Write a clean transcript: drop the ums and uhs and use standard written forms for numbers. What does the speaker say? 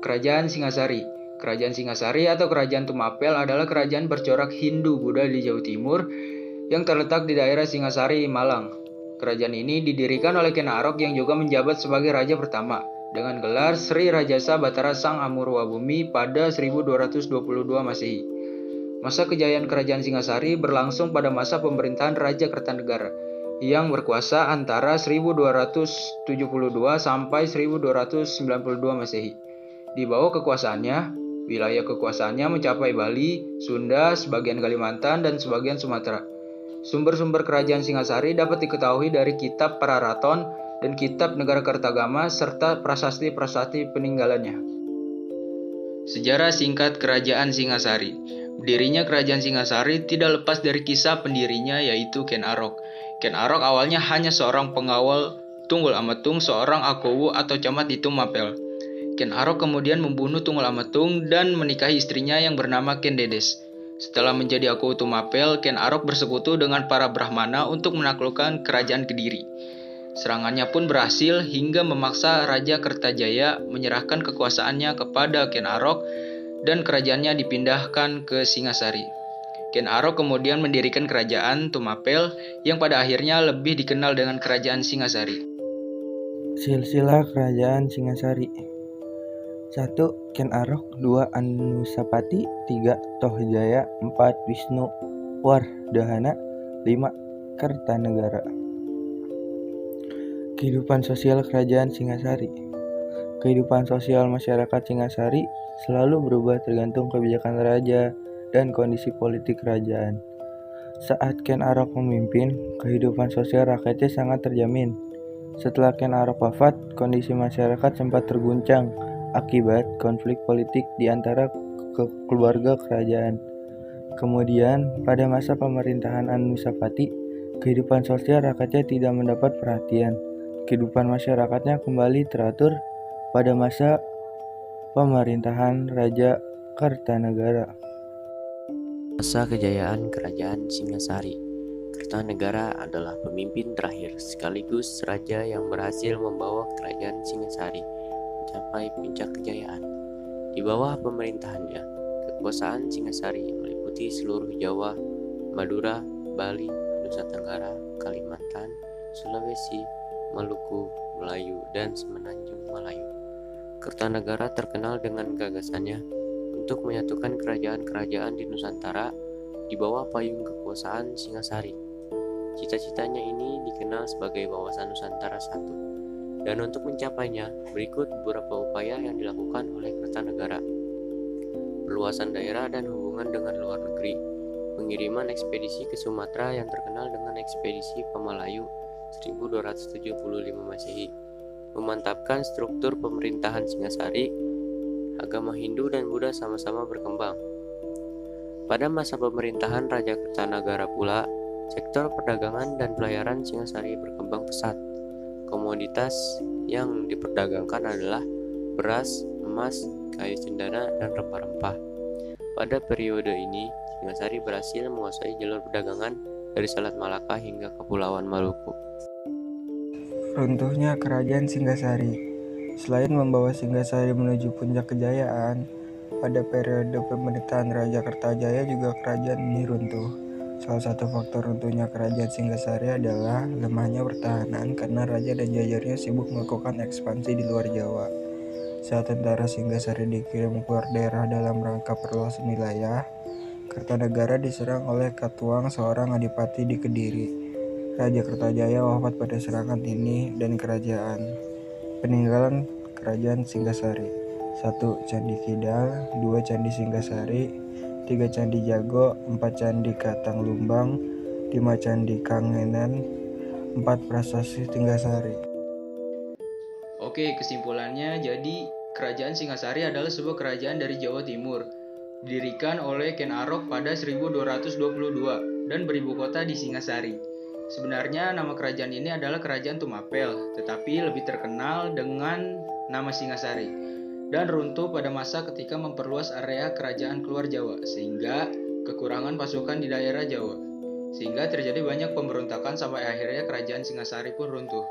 Kerajaan Singasari. Kerajaan Singasari atau Kerajaan Tumapel adalah kerajaan bercorak Hindu-Buddha di Jawa Timur yang terletak di daerah Singasari, Malang. Kerajaan ini didirikan oleh Ken Arok yang juga menjabat sebagai raja pertama dengan gelar Sri Rajasa Batara Sang Amurwabumi pada 1222 Masehi. Masa kejayaan Kerajaan Singasari berlangsung pada masa pemerintahan Raja Kertanegara yang berkuasa antara 1272 sampai 1292 Masehi. Di bawah kekuasaannya, wilayah kekuasaannya mencapai Bali, Sunda, sebagian Kalimantan, dan sebagian Sumatera. Sumber-sumber Kerajaan Singasari dapat diketahui dari Kitab Pararaton dan Kitab Negara Kertagama serta prasasti-prasasti peninggalannya. Sejarah singkat Kerajaan Singasari. Berdirinya Kerajaan Singasari tidak lepas dari kisah pendirinya yaitu Ken Arok. Ken Arok awalnya hanya seorang pengawal Tunggul Ametung, seorang Akowu atau camat di Tumapel. Ken Arok kemudian membunuh Tunggul Ametung dan menikahi istrinya yang bernama Ken Dedes. Setelah menjadi Akowu Tumapel, Ken Arok bersekutu dengan para Brahmana untuk menaklukkan kerajaan Kediri. Serangannya pun berhasil hingga memaksa Raja Kertajaya menyerahkan kekuasaannya kepada Ken Arok dan kerajaannya dipindahkan ke Singasari. Ken Arok kemudian mendirikan kerajaan Tumapel yang pada akhirnya lebih dikenal dengan Kerajaan Singasari. Silsilah Kerajaan Singasari. 1. Ken Arok, 2. Anusapati, 3. Tohjaya, 4. Wisnu Wardahana, 5. Kertanegara. Kehidupan sosial Kerajaan Singasari. Kehidupan sosial masyarakat Singasari selalu berubah tergantung kebijakan raja dan kondisi politik kerajaan. Saat Ken Arok memimpin, kehidupan sosial rakyatnya sangat terjamin. Setelah Ken Arok wafat, kondisi masyarakat sempat terguncang akibat konflik politik di antara keluarga kerajaan. Kemudian, pada masa pemerintahan Anusapati, kehidupan sosial rakyatnya tidak mendapat perhatian. Kehidupan masyarakatnya kembali teratur pada masa pemerintahan Raja Kertanegara. Masa kejayaan Kerajaan Singasari. Kertanegara adalah pemimpin terakhir sekaligus raja yang berhasil membawa Kerajaan Singasari mencapai puncak kejayaan. Di bawah pemerintahannya, kekuasaan Singasari meliputi seluruh Jawa, Madura, Bali, Nusa Tenggara, Kalimantan, Sulawesi, Maluku, Melayu, dan Semenanjung Melayu. Kertanegara terkenal dengan gagasannya untuk menyatukan kerajaan-kerajaan di Nusantara di bawah payung kekuasaan Singasari. Cita-citanya ini dikenal sebagai Wawasan Nusantara I. Dan untuk mencapainya, berikut beberapa upaya yang dilakukan oleh Kertanegara. Perluasan daerah dan hubungan dengan luar negeri. Pengiriman ekspedisi ke Sumatera yang terkenal dengan ekspedisi Pamalayu 1275 Masehi. Memantapkan struktur pemerintahan Singasari, agama Hindu dan Buddha sama-sama berkembang. Pada masa pemerintahan Raja Kertanegara pula, sektor perdagangan dan pelayaran Singasari berkembang pesat. Komoditas yang diperdagangkan adalah beras, emas, kayu cendana, dan rempah-rempah. Pada periode ini, Singasari berhasil menguasai jalur perdagangan dari Selat Malaka hingga Kepulauan Maluku. Runtuhnya Kerajaan Singasari. Selain membawa Singasari menuju puncak kejayaan, pada periode pemerintahan Raja Kertajaya juga kerajaan ini runtuh. Salah satu faktor runtuhnya Kerajaan Singasari adalah lemahnya pertahanan karena raja dan jajarnya sibuk melakukan ekspansi di luar Jawa. Saat tentara Singasari dikirim keluar daerah dalam rangka perluasan wilayah, Kertanegara diserang oleh Katuang, seorang adipati di Kediri. Raja Kertajaya wafat pada serangan ini dan kerajaan. Peninggalan Kerajaan Singasari. 1. Candi Kidal, 2. Candi Singasari, 3. Candi Jago, 4. Candi Katang Lumbang, 5. Candi Kangenan, 4. Prasasti Singasari. Oke, kesimpulannya jadi Kerajaan Singasari adalah sebuah kerajaan dari Jawa Timur, didirikan oleh Ken Arok pada 1222 dan beribu kota di Singasari. Sebenarnya nama kerajaan ini adalah Kerajaan Tumapel, tetapi lebih terkenal dengan nama Singasari, dan runtuh pada masa ketika memperluas area kerajaan keluar Jawa, sehingga kekurangan pasukan di daerah Jawa, sehingga terjadi banyak pemberontakan sampai akhirnya Kerajaan Singasari pun runtuh.